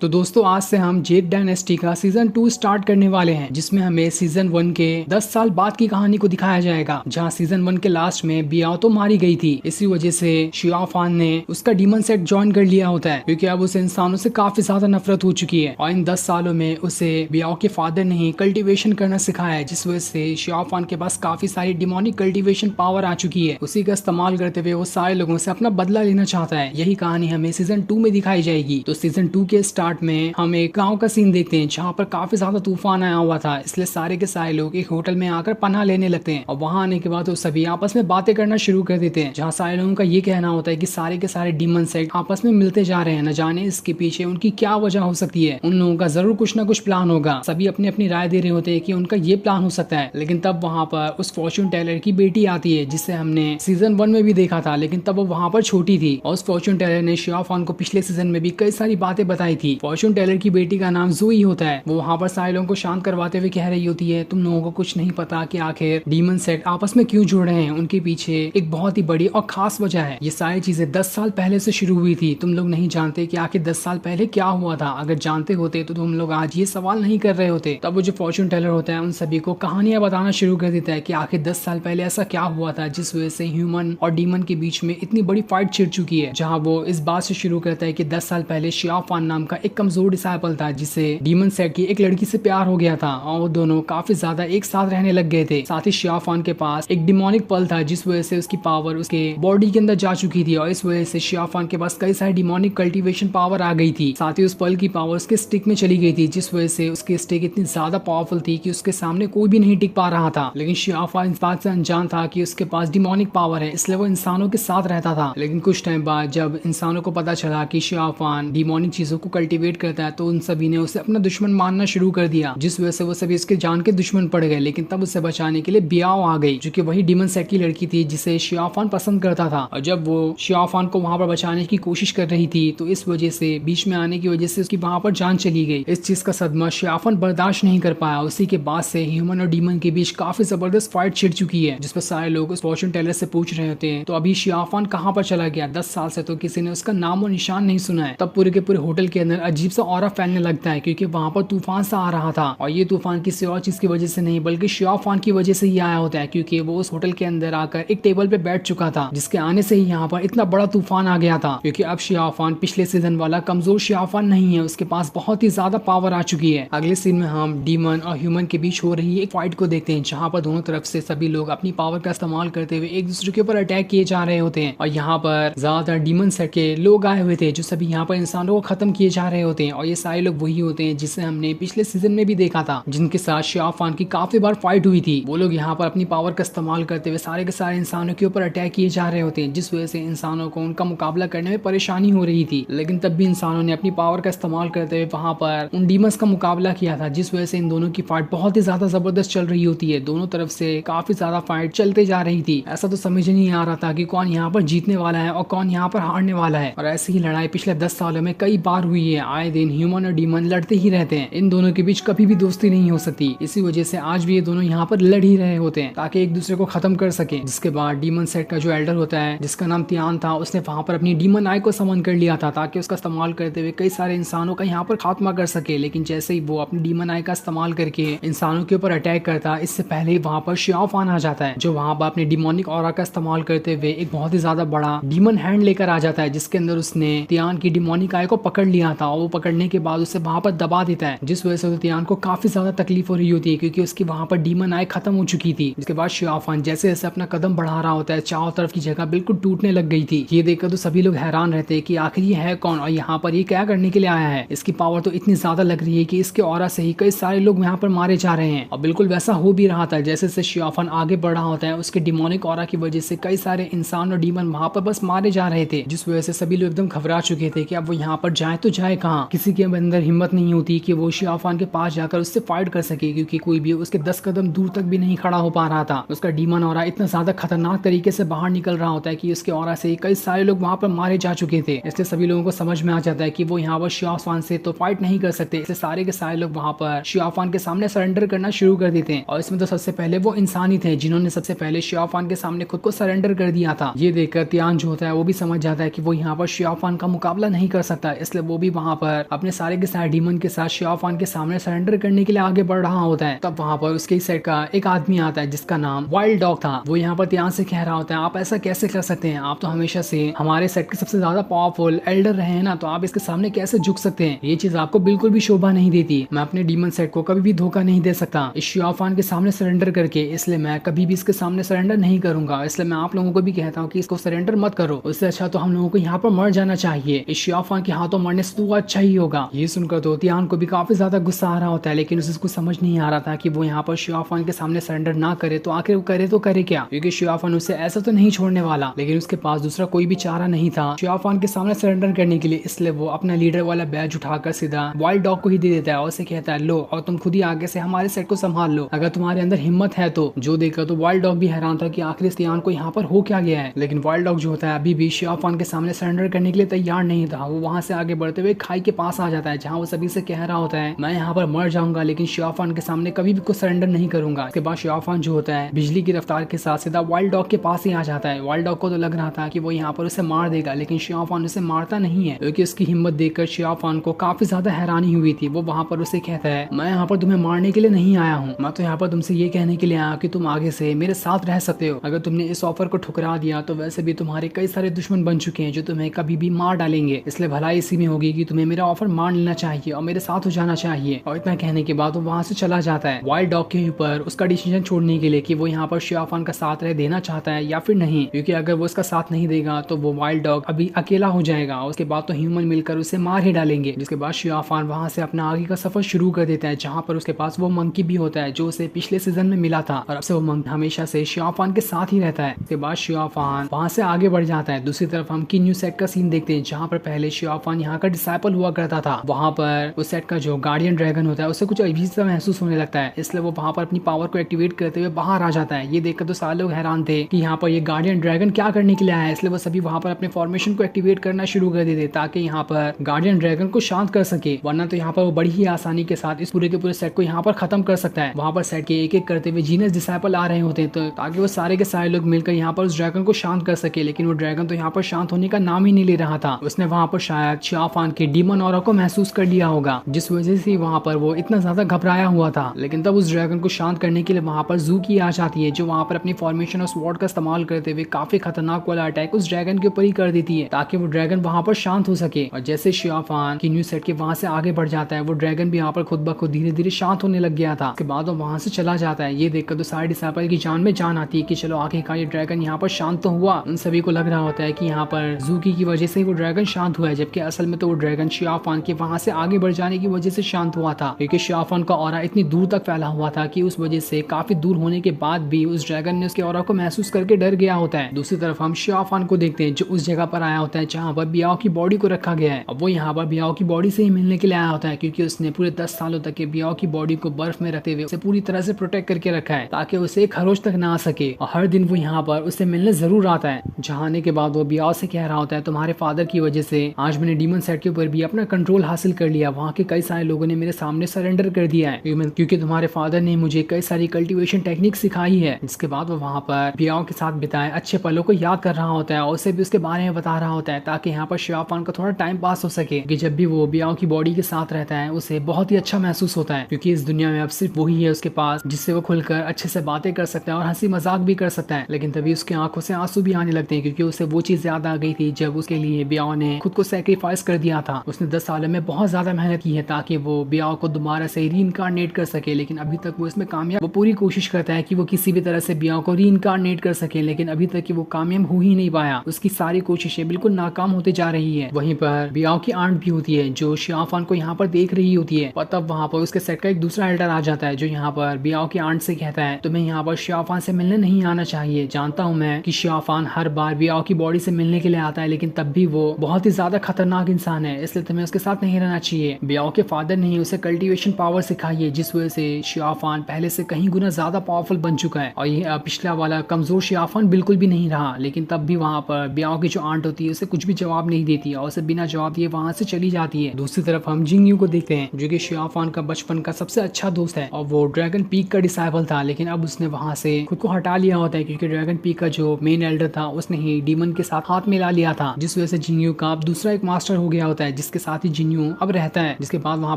तो दोस्तों आज से हम जेड डायनेस्टी का सीजन 2 स्टार्ट करने वाले हैं, जिसमें हमें सीजन 1 के 10 साल बाद की कहानी को दिखाया जाएगा, जहां सीजन 1 के लास्ट में बियाओ तो मारी गई थी। इसी वजह से शियाओ फान ने उसका डीमन सेट ज्वाइन कर लिया होता है, क्योंकि अब उसे इंसानों से काफी ज्यादा नफरत हो चुकी है और इन 10 सालों में उसे बियाओ के फादर ने ही कल्टिवेशन करना सिखाया है, जिस वजह से शियाओ फान के पास काफी सारी डिमोनिक कल्टिवेशन पावर आ चुकी है। उसी का इस्तेमाल करते हुए वो सारे लोगों से अपना बदला लेना चाहता है। यही कहानी हमें सीजन 2 में दिखाई जाएगी। तो सीजन 2 के स्टार्ट में हम एक गांव का सीन देखते हैं, जहां पर काफी ज्यादा तूफान आया हुआ था, इसलिए सारे के सारे लोग एक होटल में आकर पनाह लेने लगते हैं और वहां आने के बाद वो सभी आपस में बातें करना शुरू कर देते हैं, जहां सारे लोगों का ये कहना होता है कि सारे के सारे डीमन सेट आपस में मिलते जा रहे हैं, न जाने इसके पीछे उनकी क्या वजह हो सकती है। उन लोगों का जरूर कुछ ना कुछ प्लान होगा। सभी अपनी अपनी राय दे रहे होते हैं कि उनका ये प्लान हो सकता है, लेकिन तब वहां पर उस फॉर्च्यून टेलर की बेटी आती है, जिसे हमने सीजन 1 में भी देखा था, लेकिन तब वो वहां पर छोटी थी और उस फॉर्च्यून टेलर ने शियाओ फान को पिछले सीजन में भी कई सारी बातें बताई थी। फॉर्च्यून टेलर की बेटी का नाम ज़ोई होता है। वो वहां पर सारे लोगों को शांत करवाते हुए कह रही होती है, तुम लोगों को कुछ नहीं पता कि आखिर डीमन सेट आपस में क्यों जुड़ रहे हैं। उनके पीछे एक बहुत ही बड़ी और खास वजह है। ये सारी चीजें 10 साल पहले से शुरू हुई थी। तुम लोग नहीं जानते कि आखिर 10 साल पहले क्या हुआ था। अगर जानते होते तो तुम लोग आज ये सवाल नहीं कर रहे होते। तब वो जो फॉर्च्यून टेलर होता है उन सभी को कहानियां बताना शुरू कर देता है कि आखिर 10 साल पहले ऐसा क्या हुआ था, जिस वजह से ह्यूमन और डीमन के बीच में इतनी बड़ी फाइट छिड़ चुकी है। जहां वो इस बात से शुरू करता है कि 10 साल पहले शियाओ फान नाम का एक कमजोर डिसाइपल था, जिसे डीमन सेट की एक लड़की से प्यार हो गया था और वो दोनों काफी ज्यादा एक साथ रहने लग गए थे। साथ ही शियाओ फान के पास एक डिमोनिक पल था, जिस वजह से उसकी पावर उसके बॉडी के अंदर जा चुकी थी और इस वजह से शियाओ फान के पास कई सारी डिमोनिक कल्टीवेशन पावर आ गई थी। साथ ही उस पल की पावर उसके स्टिक में चली गई थी, जिस वजह से उसकी स्टिक इतनी ज्यादा पावरफुल थी कि उसके सामने कोई भी नहीं टिक पा रहा था। लेकिन शियाओ फान इस बात से अनजान था कि उसके पास डिमोनिक पावर है, इसलिए वो इंसानों के साथ रहता था। लेकिन कुछ टाइम बाद जब इंसानों को पता चला कि शियाओ फान डिमोनिक चीजों को कल्टीवेट करता है, तो उन सभी ने उसे अपना दुश्मन मानना शुरू कर दिया, जिस वजह से वो सभी इसके जान के दुश्मन पड़ गए। लेकिन तब उसे बचाने के लिए बियाओ आ गई, जो कि वही डीमन सेट की लड़की थी जिसे शियाओ फान पसंद करता था। और जब वो शियाओ फान को वहां पर बचाने की कोशिश कर रही थी, तो इस वजह से बीच में आने की वजह से उसकी वहां पर जान चली गई। इस चीज का सदमा शियाओ फान बर्दाश्त नहीं कर पाया। उसी के बाद से ह्यूमन और डीमन के बीच काफी जबरदस्त फाइट छिड़ चुकी है, जिस पर सारे लोग उस फॉर्च्यून टेलर से पूछ रहे होते हैं, तो अभी शियाओ फान कहाँ पर चला गया? 10 साल से तो किसी ने उसका नाम और निशान नहीं सुना है। तब पूरे के पूरे होटल के अंदर अजीब सा ऑरा फैलने लगता है, क्योंकि वहां पर तूफान सा आ रहा था और ये तूफान किसी और चीज की वजह से नहीं बल्कि शियाओ फान की वजह से ही आया होता है, क्योंकि वो उस होटल के अंदर आकर एक टेबल पे बैठ चुका था, जिसके आने से ही यहाँ पर इतना बड़ा तूफान आ गया था। क्योंकि अब शियाओ फान पिछले सीजन वाला कमजोर शियाओ फान नहीं है, उसके पास बहुत ही ज्यादा पावर आ चुकी है। अगले सीन में हम डीमन और ह्यूमन के बीच हो रही एक फाइट को देखते हैं, जहाँ पर दोनों तरफ से सभी लोग अपनी पावर का इस्तेमाल करते हुए एक दूसरे के ऊपर अटैक किए जा रहे होते हैं। और यहाँ पर ज्यादातर डीमन सेट के लोग आए हुए थे, जो सभी यहाँ पर इंसानों को खत्म किए जा रहे होते हैं। और ये सारे लोग वही होते हैं जिसे हमने पिछले सीजन में भी देखा था, जिनके साथ शियाओ फान की काफी बार फाइट हुई थी। वो लोग यहाँ पर अपनी पावर का इस्तेमाल करते हुए सारे के सारे इंसानों के ऊपर अटैक किए जा रहे होते हैं, जिस वजह से इंसानों को उनका मुकाबला करने में परेशानी हो रही थी। लेकिन तब भी इंसानों ने अपनी पावर का इस्तेमाल करते हुए वहां पर उन डीमंस का मुकाबला किया था, जिस वजह से इन दोनों की फाइट बहुत ही ज्यादा जबरदस्त चल रही होती है। दोनों तरफ से काफी ज्यादा फाइट चलते जा रही थी। ऐसा तो समझ नहीं आ रहा था कि कौन यहाँ पर जीतने वाला है और कौन यहाँ पर हारने वाला है। और ऐसी ही लड़ाई पिछले 10 सालों में कई बार हुई है। आए दिन ह्यूमन और डीमन लड़ते ही रहते हैं। इन दोनों के बीच कभी भी दोस्ती नहीं हो सकती। इसी वजह से आज भी ये दोनों यहाँ पर लड़ ही रहे होते हैं, ताकि एक दूसरे को खत्म कर सके। जिसके बाद डीमन सेट का जो एल्डर होता है, जिसका नाम तियान था, उसने वहां पर अपनी डीमन आई को समन कर लिया था, ताकि उसका इस्तेमाल करते हुए कई सारे इंसानों का यहाँ पर खात्मा कर सके। लेकिन जैसे ही वो अपनी डीमन आई का इस्तेमाल करके इंसानों के ऊपर अटैक करता, इससे पहले ही वहां पर शियाओ फान आ जाता है, जो वहां पर अपने डिमोनिक ऑरा का इस्तेमाल करते हुए एक बहुत ही ज्यादा बड़ा डीमन हैंड लेकर आ जाता है, जिसके अंदर उसने तियान की डिमोनिक आई को पकड़ लिया था। और वो पकड़ने के बाद उसे वहां पर दबा देता है, जिस वजह से तियान को काफी ज्यादा तकलीफ हो रही होती है, क्योंकि उसकी वहां पर डीमन आई खत्म हो चुकी थी। जिसके बाद शियाओ फान जैसे जैसे अपना कदम बढ़ा रहा होता है, चारों तरफ की जगह बिल्कुल टूटने लग गई थी। ये देखकर तो सभी लोग हैरान रहते हैं कि आखिर ये है कौन और यहाँ पर ये क्या करने के लिए आया है। इसकी पावर तो इतनी ज्यादा लग रही है कि इसके ऑरा से ही कई सारे लोग यहाँ पर मारे जा रहे हैं। और बिल्कुल वैसा हो भी रहा था। जैसे जैसे शियाओ फान आगे बढ़ रहा होता है, उसके डिमोनिक ऑरा की वजह से कई सारे इंसान और डीमन वहां पर बस मारे जा रहे थे, जिस वजह से सभी लोग एकदम घबरा चुके थे कि अब वो यहाँ पर जाए तो जाए कहाँ। किसी के अंदर हिम्मत नहीं होती कि वो शियाओ फान के पास जाकर उससे फाइट कर सके, क्योंकि कोई भी उसके 10 कदम दूर तक भी नहीं खड़ा हो पा रहा था। उसका डीमन ऑरा इतना ज्यादा खतरनाक तरीके से बाहर निकल रहा होता है कि उसके ऑरा से कई सारे लोग वहां पर मारे जा चुके थे। इसलिए सभी लोगों को समझ में आ जाता है कि वो यहाँ पर शियाओ फान से तो फाइट नहीं कर सकते, इसलिए सारे के सारे लोग वहां पर शियाओ फान के सामने सरेंडर करना शुरू कर देते हैं। और इसमें तो सबसे पहले वो इंसान ही थे जिन्होंने सबसे पहले शियाओ फान के सामने खुद को सरेंडर कर दिया था। ये देखकर तियान जो होता है वो भी समझ जाता है कि वो यहाँ पर शियाओ फान का मुकाबला नहीं कर सकता, इसलिए वो भी वहां वहाँ पर अपने सारे के सारे डीमन के साथ शियाफान के सामने सरेंडर करने के लिए आगे बढ़ रहा होता है। तब वहाँ पर उसके सेट का एक आदमी आता है जिसका नाम वाइल्ड डॉग था। वो यहाँ पर ध्यान से कह रहा होता है, आप ऐसा कैसे कर सकते हैं, आप तो हमेशा से हमारे सेट के सबसे ज्यादा पावरफुल एल्डर रहे हैं ना, तो आप इसके सामने कैसे झुक सकते हैं, ये चीज आपको बिल्कुल भी शोभा नहीं देती। मैं अपने डीमन सेट को कभी भी धोखा नहीं दे सकता इस शियाफान के सामने सरेंडर करके, इसलिए मैं कभी भी इसके सामने सरेंडर नहीं करूंगा। इसलिए मैं आप लोगों को भी कहता हूँ कि इसको सरेंडर मत करो, उससे अच्छा तो हम लोगों को यहाँ पर मर जाना चाहिए। इस शियाफान के हाथों मरने से तो अच्छा ही होगा। ये सुनकर तो तियान को भी काफी ज्यादा गुस्सा आ रहा होता है, लेकिन उसको समझ नहीं आ रहा था कि वो यहाँ पर शियाफान के सामने सरेंडर ना करे तो आखिर वो करे तो करे क्या, क्योंकि शियाफान उसे ऐसा तो नहीं छोड़ने वाला। लेकिन उसके पास दूसरा कोई भी चारा नहीं था शियाफान के सामने सरेंडर करने के लिए, इसलिए वो अपना लीडर वाला बैज उठाकर सीधा वाइल्ड डॉग को ही दे देता है और उसे कहता है, लो और तुम खुद ही आगे से हमारे सेट को संभाल लो, अगर तुम्हारे अंदर हिम्मत है तो। जो देखकर तो वाइल्ड डॉग भी हैरान था कि आखिर इस तियान को यहाँ पर हो क्या गया है। लेकिन वाइल्ड डॉग जो होता है अभी भी शियाफान के सामने सरेंडर करने के लिए तैयार नहीं था। वो वहां से आगे बढ़ते हुए खाई के पास आ जाता है जहाँ वो सभी से कह रहा होता है, मैं यहाँ पर मर जाऊंगा लेकिन शियाफान के सामने कभी भी कुछ सरेंडर नहीं करूंगा। इसके बाद शियाफान जो होता है बिजली की रफ्तार के साथ सीधा वाइल्ड डॉग के पास ही आ जाता है। वाइल्ड डॉग को तो लग रहा था कि वो यहाँ पर उसे मार देगा, लेकिन शियाफान उसे मारता नहीं है, क्योंकि उसकी हिम्मत देखकर शियाफान को काफी ज्यादा हैरानी हुई थी। वो वहाँ पर उसे कहता है, मैं यहाँ पर तुम्हें मारने के लिए नहीं आया हूँ, मैं तो यहाँ पर तुमसे ये कहने के लिए आया कि तुम आगे से मेरे साथ रह सकते हो। अगर तुमने इस ऑफर को ठुकरा दिया तो वैसे भी तुम्हारे कई सारे दुश्मन बन चुके हैं जो तुम्हें कभी भी मार डालेंगे, इसलिए भलाई इसी में होगी कि तुम्हें मेरा ऑफर मान लेना चाहिए और मेरे साथ हो जाना चाहिए। और इतना कहने के बाद वो वहाँ से चला जाता है वाइल्ड डॉग के ऊपर उसका डिसीजन छोड़ने के लिए कि वो यहाँ पर शियाफान का साथ रह देना चाहता है या फिर नहीं, क्योंकि अगर वो उसका साथ नहीं देगा तो वो वाइल्ड डॉग अभी अकेला हो जाएगा, उसके बाद तो ह्यूमन मिलकर उसे मार ही डालेंगे। जिसके बाद शियाफान वहाँ से अपना आगे का सफर शुरू कर देता है, जहाँ पर उसके पास वो मंकी भी होता है जो उसे पिछले सीजन में मिला था, और अब से वो मंकी हमेशा से शियाफान के साथ ही रहता है। उसके बाद शियाफान वहाँ से आगे बढ़ जाता है। दूसरी तरफ हम किन्यू सेट का सीन देखते हैं, जहाँ पर पहले शियाफान यहाँ का डिसाइपल हुआ करता था। वहाँ पर उस सेट का जो गार्डियन ड्रैगन होता है उसे कुछ अजीब सा महसूस होने लगता है, इसलिए वो वहाँ पर अपनी पावर को एक्टिवेट करते हुए बाहर आ जाता है। ये देखकर तो सारे लोग हैरान थे कि यहाँ पर ये गार्डियन ड्रैगन क्या करने के लिए आया है, इसलिए वो सभी वहाँ पर अपने फॉर्मेशन को एक्टिवेट करना शुरू कर देते ताकि यहाँ पर गार्डियन ड्रैगन को शांत कर सके, वरना तो यहाँ पर वो बड़ी ही आसानी के साथ इस पूरे के पूरे सेट को यहाँ पर खत्म कर सकता है। वहाँ पर सेट के एक एक करते हुए जीनियस डिसाइपल आ रहे होते हैं तो ताकि वो सारे के सारे लोग मिलकर यहाँ पर उस ड्रैगन को शांत कर सके, लेकिन वो ड्रैगन तो यहाँ पर शांत होने का नाम ही नहीं ले रहा था। उसने वहाँ पर शायद शियाफान के डीमन ऑरा को महसूस कर लिया होगा, जिस वजह से वहाँ पर वो इतना ज्यादा घबराया हुआ था। लेकिन तब उस ड्रैगन को शांत करने के लिए वहाँ पर ज़ूकी आ जाती है, जो वहाँ पर अपनी फॉर्मेशन और स्वॉर्ड का इस्तेमाल करते हुए काफी खतरनाक वाला अटैक उस ड्रैगन के ऊपर ही कर देती है ताकि वो ड्रैगन वहाँ पर शांत हो सके। और जैसे शियाफान की न्यू सेट के वहाँ से आगे बढ़ जाता है, वो ड्रैगन भी यहाँ पर खुद ब खुद धीरे धीरे शांत होने लग गया था। उसके बाद वो वहाँ से चला जाता है। ये देखकर तो सारे डिसाइपल की जान में जान आती है कि चलो आखिरकार ये ड्रैगन यहाँ पर शांत तो हुआ। उन सभी को लग रहा होता है कि यहाँ पर ज़ूकी की वजह से वो ड्रैगन शांत हुआ है, जबकि असल में तो वो ड्रैगन शियाफान के वहाँ से आगे बढ़ जाने की वजह से शांत हुआ था, क्योंकि शियाफान का ऑरा इतनी दूर तक फैला हुआ था कि उस वजह से काफी दूर होने के बाद भी उस ड्रैगन ने उसके ऑरा को महसूस करके डर गया होता है। दूसरी तरफ हम शियाफान को देखते हैं जो उस जगह पर आया होता है जहाँ पर बियाओ की बॉडी को रखा गया है। अब वो यहाँ पर बियाओ की बॉडी से ही मिलने के लिए आया होता है, क्योंकि उसने पूरे 10 सालों तक के बियाओ की बॉडी को बर्फ में रखते हुए उसे पूरी तरह से प्रोटेक्ट करके रखा है ताकि उसे खरोच तक ना आ सके। और हर दिन वो यहाँ पर उससे मिलने जरूर आता है। जहाँ आने के बाद वो बियाओ से कह रहा होता है, तुम्हारे फादर की वजह से आज मैंने डीमन सेट के ऊपर भी अपना कंट्रोल हासिल कर लिया। वहाँ के कई सारे लोगों ने मेरे सामने सरेंडर कर दिया है, क्योंकि तुम्हारे फादर ने मुझे कई सारी कल्टीवेशन टेक्निक सिखाई है। जिसके बाद वो वहाँ पर बियाओ के साथ बिताए अच्छे पलों को याद कर रहा होता है और उसे भी उसके बारे में बता रहा होता है ताकि यहाँ पर शियाफान का थोड़ा टाइम पास हो सके, कि जब भी वो बियाओ की बॉडी के साथ रहता है उसे बहुत ही अच्छा महसूस होता है, क्योंकि इस दुनिया में अब सिर्फ वही है उसके पास जिससे वो खुलकर अच्छे से बातें कर सकता है और हंसी मजाक भी कर सकता है। लेकिन तभी उसकी आंखों से आंसू भी आने लगते हैं, क्योंकि उसे वो चीज याद आ गई थी जब उसके लिए बियाओ ने खुद को सेक्रीफाइस कर दिया था। उसने 10 सालों में बहुत ज्यादा मेहनत की है ताकि वो बियाओ को दोबारा से रीइंकार्नेट कर सके, लेकिन अभी तक वो इसमें कामयाब, वो पूरी कोशिश करता है कि वो किसी भी तरह से बियाओ को रीइंकार्नेट कर सके, लेकिन अभी तक वो कामयाब हो ही नहीं पाया। उसकी सारी कोशिशें बिल्कुल नाकाम होते जा रही है। वहीं पर बियाओ की आंट भी होती है जो शियाफान को यहाँ पर देख रही होती है, और तब वहाँ पर उसके सेट का एक दूसरा एल्डर आ जाता है जो यहाँ पर बियाओ की आंट से कहता है, तुम्हें यहाँ पर शियाफान से मिलने नहीं आना चाहिए। जानता हूँ मैं कि शियाफान हर बार बियाओ की बॉडी से मिलने के लिए आता है, लेकिन तब भी वो बहुत ही ज्यादा खतरनाक इंसान है, इसलिए तुम्हें उसके साथ नहीं रहना चाहिए। बियाओ के फादर ने उसे कल्टीवेशन पावर सिखाई है, जिस वजह से शियाफान पहले से कहीं गुना ज्यादा पावरफुल बन चुका है, और ये पिछला वाला कमजोर शियाफान बिल्कुल भी नहीं रहा। लेकिन तब भी वहाँ पर बियाओ की जो आंट होती है उसे कुछ भी जवाब नहीं देती और उसे बिना जवाब दिए वहाँ से चली जाती है। दूसरी तरफ हम जिंगयू को देखते हैं जो कि शियाफान का बचपन का सबसे अच्छा दोस्त है और वो ड्रैगन पीक का डिसाइपल था, लेकिन अब उसने वहाँ से खुद को हटा लिया होता है क्योंकि ड्रैगन पीक का जो मेन एल्डर था उसने ही डीमन के साथ हाथ मिला लिया था, जिस वजह से जिंगयू का अब दूसरा एक मास्टर हो गया होता है जिसके साथ ही जिन्यू अब रहता है। जिसके बाद वहाँ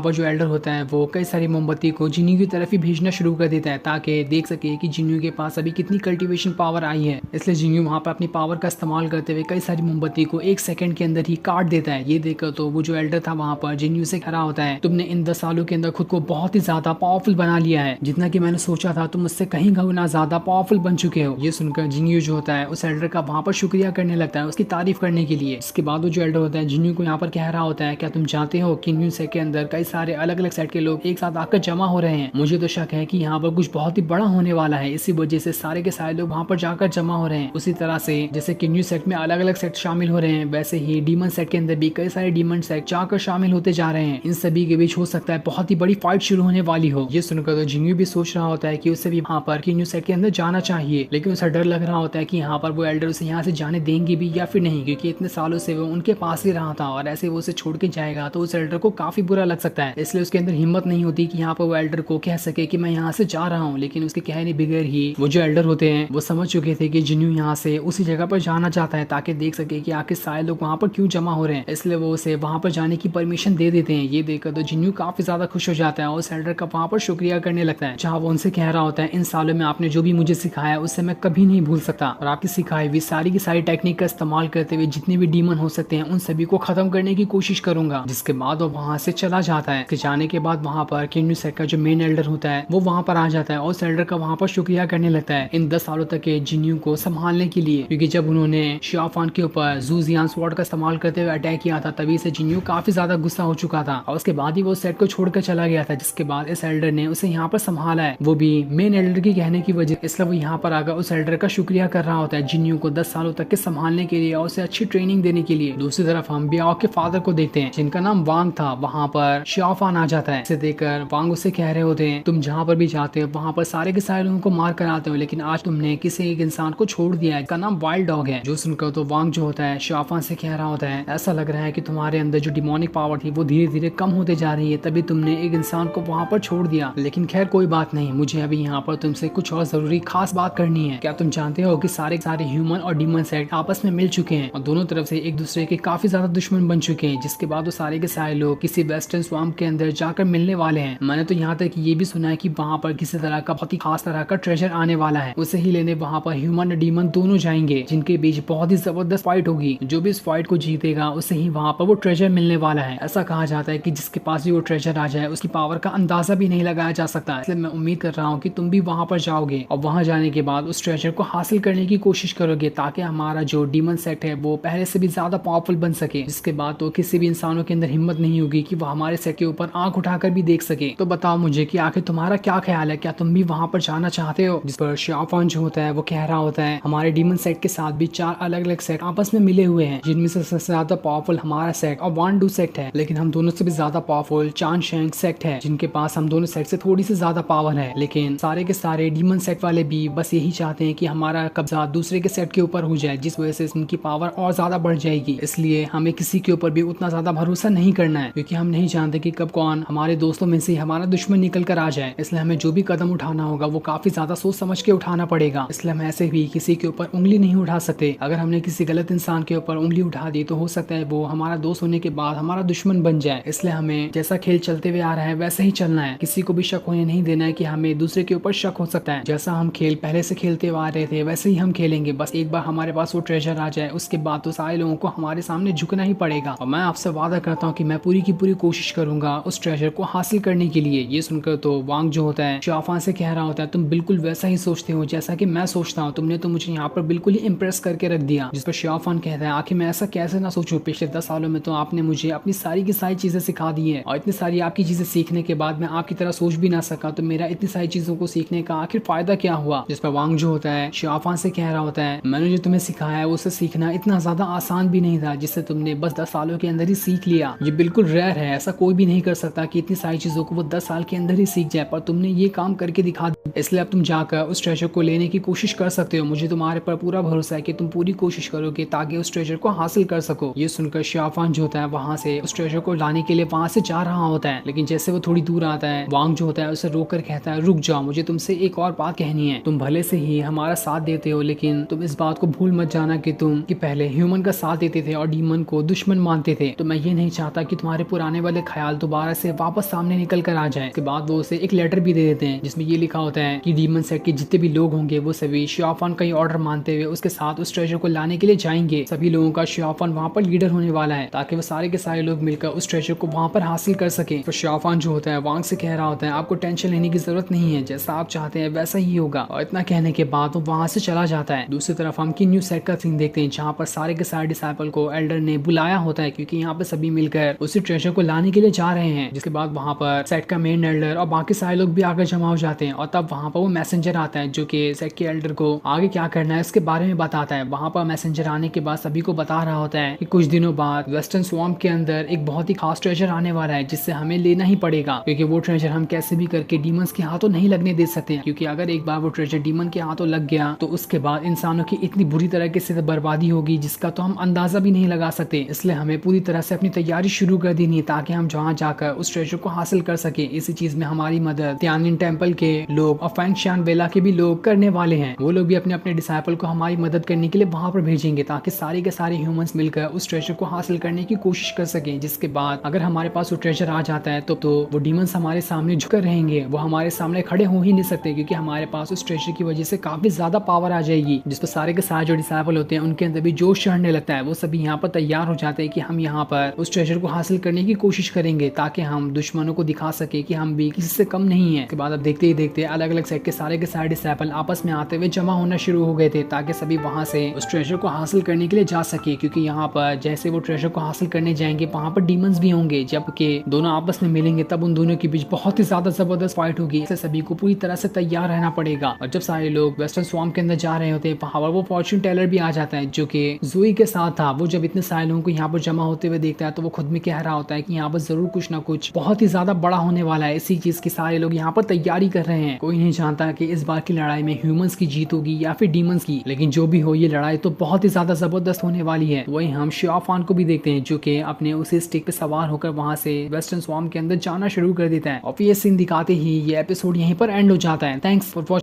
पर जो एल्डर होता है वो कई सारी मोमबत्ती को जिन्यू की तरफ ही भेजना शुरू कर देता है ताकि देख सके कि जिन्यू के पास अभी कितनी कल्टीवेशन पावर आई है। इसलिए जिन्यू वहाँ पर अपनी पावर का इस्तेमाल करते हुए कई सारी मोमबत्ती को 1 सेकंड के अंदर ही काट देता है। ये देखकर तो वो जो एल्डर था वहाँ पर जिन्यू से खड़ा होता है, तुमने इन 10 सालों के अंदर खुद को बहुत ही ज्यादा पावरफुल बना लिया है, जितना कि मैंने सोचा था तुम मुझसे कहीं गुना ज्यादा पावरफुल बन चुके हो। ये सुनकर जिन्यू जो होता है उस एल्डर का वहाँ पर शुक्रिया करने लगता है, उसकी तारीफ करने के लिए। इसके बाद वो जो एल्डर होता है जिन्यू को यहाँ पर कह रहा होता है, क्या तुम जानते हो कि न्यू सेट के अंदर कई सारे अलग अलग सेट के लोग एक साथ आकर जमा हो रहे हैं। मुझे तो शक है कि यहाँ पर कुछ बहुत ही बड़ा होने वाला है, इसी वजह से सारे के सारे लोग वहाँ पर जाकर जमा हो रहे हैं। उसी तरह से जैसे कि न्यू सेट में अलग अलग सेट शामिल हो रहे हैं, वैसे ही डीमन सेट के अंदर भी कई सारे डीमन सेट जाकर शामिल होते जा रहे हैं। इन सभी के बीच हो सकता है बहुत ही बड़ी फाइट शुरू होने वाली हो। ये सुनकर तो जिन्यू भी सोच रहा होता है कि उसे भी वहाँ पर न्यू सेट के अंदर जाना चाहिए, लेकिन उसे डर लग रहा होता है कि यहाँ पर वो एल्डर उसे यहाँ से जाने देंगे भी या फिर नहीं, क्योंकि इतने सालों से वो उनके पास ही रहा था और ऐसे वो उसे छोड़ के जाएगा तो उस एल्डर को काफी बुरा लग सकता है। इसलिए उसके अंदर हिम्मत नहीं होती कि यहाँ पर वो एल्डर को कह सके कि मैं यहाँ से जा रहा हूँ। लेकिन उसके कहने बगैर ही वो जो एल्डर होते हैं वो समझ चुके थे कि जिन्यू यहाँ से उसी जगह पर जाना चाहता है ताकि देख सके कि आखिर सारे लोग वहाँ पर क्यों जमा हो रहे हैं। इसलिए वो उसे वहाँ पर जाने की परमिशन दे देते हैं। ये देखकर तो जिन्यू काफी ज्यादा खुश हो जाता है और उस एल्डर का वहाँ पर शुक्रिया करने लगता है, जहाँ वो उनसे कह रहा होता है, इन सालों में आपने जो भी मुझे सिखाया उससे मैं कभी नहीं भूल सकता और आपकी सिखाई हुई सारी की सारी टेक्निक का इस्तेमाल करते हुए जितने भी डीमन हो सकते हैं उन सभी को खत्म करने की कोशिश करूंगा। जिसके बाद वो वहाँ से चला जाता है। जाने के बाद वहाँ पर न्यू सेट का जो मेन एल्डर होता है वो वहाँ पर आ जाता है और उस एल्डर का वहाँ पर शुक्रिया करने लगता है इन 10 सालों तक के जिन्यू को संभालने के लिए, क्योंकि जब उन्होंने शियाफान के ऊपर जू जियान स्वॉर्ड का इस्तेमाल करते हुए अटैक किया था तभी से जिन्यू काफी ज्यादा गुस्सा हो चुका था और उसके बाद ही वो सेट को छोड़कर चला गया था। जिसके बाद इस एल्डर ने उसे यहाँ पर संभाला है, वो भी मेन एल्डर की कहने की वजह। इसलिए वो यहाँ पर आकर उस एल्डर का शुक्रिया कर रहा होता है जिन्यू को 10 सालों तक के संभालने के लिए और उसे अच्छी ट्रेनिंग देने के लिए। दूसरी तरफ हम बियाओ के फादर को देखते हैं जिनका नाम वांग था। वहाँ पर शियाफान आ जाता है। इसे देखकर वांग उससे कह रहे होते हैं, तुम जहाँ पर भी जाते हो वहाँ पर सारे के सारे लोगों को मार कर आते हो, लेकिन आज तुमने किसी एक इंसान को छोड़ दिया है, इसका नाम वाइल्ड डॉग है। जो सुनकर तो वांग जो होता है शियाफान से कह रहा होता है, ऐसा लग रहा है कि तुम्हारे अंदर जो डिमोनिक पावर थी वो धीरे धीरे कम होते जा रही है, तभी तुमने एक इंसान को वहाँ पर छोड़ दिया। लेकिन खैर कोई बात नहीं, मुझे अभी यहाँ पर तुमसे कुछ और जरूरी खास बात करनी है। क्या तुम जानते हो कि सारे ह्यूमन और डीमन सेट आपस में मिल चुके हैं और दोनों तरफ से एक दूसरे के काफी ज्यादा दुश्मन बन चुके हैं। जिसके बाद वो सारे के सारे लोग किसी वेस्टर्न स्वाम्प के अंदर जाकर मिलने वाले हैं। मैंने तो यहाँ तक ये भी सुना है कि वहाँ पर किसी तरह का बहुत ही खास तरह का ट्रेजर आने वाला है, उसे ही लेने वहाँ पर ह्यूमन और डीमन दोनों जाएंगे, जिनके बीच बहुत ही जबरदस्त फाइट होगी। जो भी इस फाइट को जीतेगा उसे ही वहाँ पर वो ट्रेजर मिलने वाला है। ऐसा कहा जाता है कि जिसके पास भी वो ट्रेजर आ जाए उसकी पावर का अंदाजा भी नहीं लगाया जा सकता। इसलिए मैं उम्मीद कर रहा हूँ कि तुम भी वहाँ पर जाओगे और वहाँ जाने के बाद उस ट्रेजर को हासिल करने की कोशिश करोगे ताकि हमारा जो डीमन सेट है वो पहले से भी ज्यादा पावरफुल बन सके। जिसके बाद तो किसी भी इंसानों के अंदर हिम्मत नहीं होगी कि वो हमारे सेट के ऊपर आंख उठाकर भी देख सके। तो बताओ मुझे कि आखिर तुम्हारा क्या ख्याल है, क्या तुम भी वहाँ पर जाना चाहते हो? जिस पर शियाफान जो होता है वो कह रहा होता है, हमारे डीमन सेट के साथ भी 4 अलग अलग सेट आपस में मिले हुए हैं, जिनमें से सबसे ज्यादा पावरफुल हमारा सेट और वांडू सेट है, लेकिन हम दोनों से भी ज्यादा पावरफुल चान शेंग सेट है, जिनके पास हम दोनों सेट से थोड़ी सी ज्यादा पावर है। लेकिन सारे के सारे डीमन सेट वाले भी बस यही चाहते हैं कि हमारा कब्जा दूसरे के सेट के ऊपर हो जाए, जिस वजह से उनकी पावर और ज्यादा बढ़ जाएगी। इसलिए हमें किसी के ऊपर भी उतना ज्यादा भरोसा नहीं करना है, क्योंकि हम नहीं जानते कि कब कौन हमारे दोस्तों में से हमारा दुश्मन निकल कर आ जाए। इसलिए हमें जो भी कदम उठाना होगा वो काफी ज्यादा सोच समझ के उठाना पड़ेगा। इसलिए हम ऐसे भी किसी के ऊपर उंगली नहीं उठा सकते। अगर हमने किसी गलत इंसान के ऊपर उंगली उठा दी तो हो सकता है वो हमारा दोस्त होने के बाद हमारा दुश्मन बन जाए। इसलिए हमें जैसा खेल चलते हुए आ रहा है वैसा ही चलना है, किसी को भी शक होने नहीं देना है कि हमें दूसरे के ऊपर शक हो सकता है। जैसा हम खेल पहले से खेलते हुए आ रहे थे वैसे ही हम खेलेंगे। बस एक बार हमारे पास वो ट्रेजर आ जाए उसके बाद तो सारे लोगों को हमारे सामने झुकना ही पड़ेगा। और मैं आपसे वादा करता हूँ कि मैं पूरी की पूरी कोशिश करूंगा उस ट्रेजर को हासिल करने के लिए। ये सुनकर तो वांग जो होता है शियाफान से कह रहा होता है, तुम बिल्कुल वैसा ही सोचते हो जैसा कि मैं सोचता हूँ, तुमने तो मुझे यहाँ पर बिल्कुल ही इम्प्रेस करके रख दिया। जिस पर शियाफान कहता है, आखिर मैं ऐसा कैसे ना सोचूं, पिछले 10 सालों में तो आपने मुझे अपनी सारी की सारी चीजें सिखा दी है और इतनी सारी आपकी चीजें सीखने के बाद मैं आपकी तरह सोच भी ना सका, तो मेरा इतनी सारी चीजों को सीखने का आखिर फायदा क्या हुआ। जिस पर वांग जो होता है शियाफान से कह रहा होता है, मैंने जो तुम्हें सिखाया है उसे सीखना इतना ज्यादा आसान भी नहीं था जिससे तुमने बस 10 सालों के अंदर ही सीख लिया। ये बिल्कुल रेयर है, ऐसा कोई भी नहीं कर सकता कि इतनी सारी चीजों को वो 10 साल के अंदर ही सीख जाए, पर तुमने ये काम करके दिखा दिया। इसलिए अब तुम जाकर उस ट्रेजर को लेने की कोशिश कर सकते हो। मुझे तुम्हारे पर पूरा भरोसा है कि तुम पूरी कोशिश करोगे ताकि उस ट्रेजर को हासिल कर सको। ये सुनकर शियाफान जो होता है वहाँ से उस ट्रेजर को लाने के लिए वहाँ से जा रहा होता है, लेकिन जैसे वो थोड़ी दूर आता है वांग जो होता है उसे रोक कर कहता है, रुक जाओ, मुझे तुमसे एक और बात कहनी है। तुम भले से ही हमारा साथ देते हो, लेकिन तुम इस बात को भूल मत जाना कि तुम पहले ह्यूमन का साथ देते थे और डीमन को दुश्मन मानते थे। सके। तो मैं ये नहीं चाहता कि तुम्हारे पुराने वाले ख्याल दोबारा से वापस सामने निकल कर आ जाए। उसके बाद वो उसे एक लेटर भी दे देते हैं जिसमें ये लिखा होता है कि डीमन सेट के जितने भी लोग होंगे वो सभी शियाफान का ऑर्डर मानते हुए उसके साथ उस ट्रेजर को लाने के लिए जाएंगे। सभी लोगों का शियाफान वहाँ पर लीडर होने वाला है ताकि वो सारे के सारे लोग मिलकर उस ट्रेजर को वहाँ पर हासिल कर सके। तो शियाफान जो होता है वांग से कह रहा होता है आपको टेंशन लेने की जरूरत नहीं है, जैसा आप चाहते हैं वैसा ही होगा। और इतना कहने के बाद वो वहाँ से चला जाता है। दूसरी तरफ हम न्यू सेट का सीन देखते हैं जहाँ पर सारे के सारे डिसाइपल को एल्डर ने बुलाया होता है क्योंकि यहाँ पे सभी मिलकर उसी ट्रेजर को लाने के लिए जा रहे हैं। जिसके बाद वहाँ पर सेट का मेन एल्डर और बाकी सारे लोग भी आकर जमा हो जाते हैं और तब वहाँ पर वो मैसेंजर आता है जो कि सेट के एल्डर को आगे क्या करना है उसके बारे में बताता है। वहाँ पर मैसेंजर आने के बाद सभी को बता रहा होता है कि कुछ दिनों बाद वेस्टर्न स्वैम्प के अंदर एक बहुत ही खास ट्रेजर आने वाला है जिससे हमें लेना ही पड़ेगा क्योंकि वो ट्रेजर हम कैसे भी करके डीमंस के हाथों नहीं लगने दे सकते हैं, क्योंकि अगर एक बार वो ट्रेजर डीमन के हाथों लग गया तो उसके बाद इंसानों की इतनी बुरी तरीके से बर्बादी होगी जिसका तो हम अंदाजा भी नहीं लगा सकते। इसलिए हमें पूरी तरह से अपनी तैयारी शुरू कर देनी है ताकि हम जहाँ जाकर उस ट्रेजर को हासिल कर सके। इसी चीज में हमारी मदद त्यानिन टेम्पल के लोग और फैंगशान बेला के भी लोग करने वाले हैं। वो लोग भी अपने अपने डिसाइपल को हमारी मदद करने के लिए वहां पर भेजेंगे ताकि सारे के सारे ह्यूमंस मिलकर उस ट्रेजर को हासिल करने की कोशिश कर सके। जिसके बाद अगर हमारे पास वो ट्रेजर आ जाता है तो वो डीमंस हमारे सामने झुकर रहेंगे, वो हमारे सामने खड़े हो ही नहीं सकते क्योंकि हमारे पास उस ट्रेजर की वजह से काफी ज्यादा पावर आ जाएगी। जिस पर सारे के सारे जो डिसाइपल होते हैं उनके अंदर भी जोश चढ़ने लगता है। वो सभी यहाँ पर तैयार हो जाते हैं कि हम यहाँ पर उस ट्रेजर को हासिल करने की कोशिश करेंगे ताकि हम दुश्मनों को दिखा सके कि हम भी किसी से कम नहीं है। इसके बाद अब देखते ही देखते अलग अलग सेट के सारे डिसाइपल आपस में आते हुए जमा होना शुरू हो गए थे ताकि सभी वहां से उस ट्रेजर को हासिल करने के लिए जा सके, क्योंकि यहाँ पर जैसे वो ट्रेजर को हासिल करने जाएंगे वहां पर डीमंस भी होंगे। जबकि दोनों आपस में मिलेंगे तब उन दोनों के बीच बहुत ही ज्यादा जबरदस्त फाइट होगी। इससे सभी को पूरी तरह से तैयार रहना पड़ेगा। और जब सारे लोग वेस्टर्न स्वैम्प के अंदर जा रहे होते हैं वहां पर वो फॉर्च्यून टेलर भी आ जाता है जो कि ज़ोई के साथ था। वो जब इतने सारे लोगों को यहाँ पर जमा होते हुए देखता है तो वो खुद में कह रहा होता है कि यहाँ पर जरूर कुछ ना कुछ बहुत ही ज्यादा बड़ा होने वाला है। इसी चीज की सारे लोग यहाँ पर तैयारी कर रहे हैं। कोई नहीं जानता कि इस बार की लड़ाई में ह्यूमंस की जीत होगी या फिर डीमंस की, लेकिन जो भी हो ये लड़ाई तो बहुत ही ज्यादा जबरदस्त होने वाली है। वही हम शियाफान को भी देखते हैं जो कि अपने उसी स्टिक पे सवार होकर वहां से वेस्टर्न स्वैम्प के अंदर जाना शुरू कर देता है। और ये सीन दिखाते ही ये एपिसोड यहीं पर एंड हो जाता है। Thanks for watching.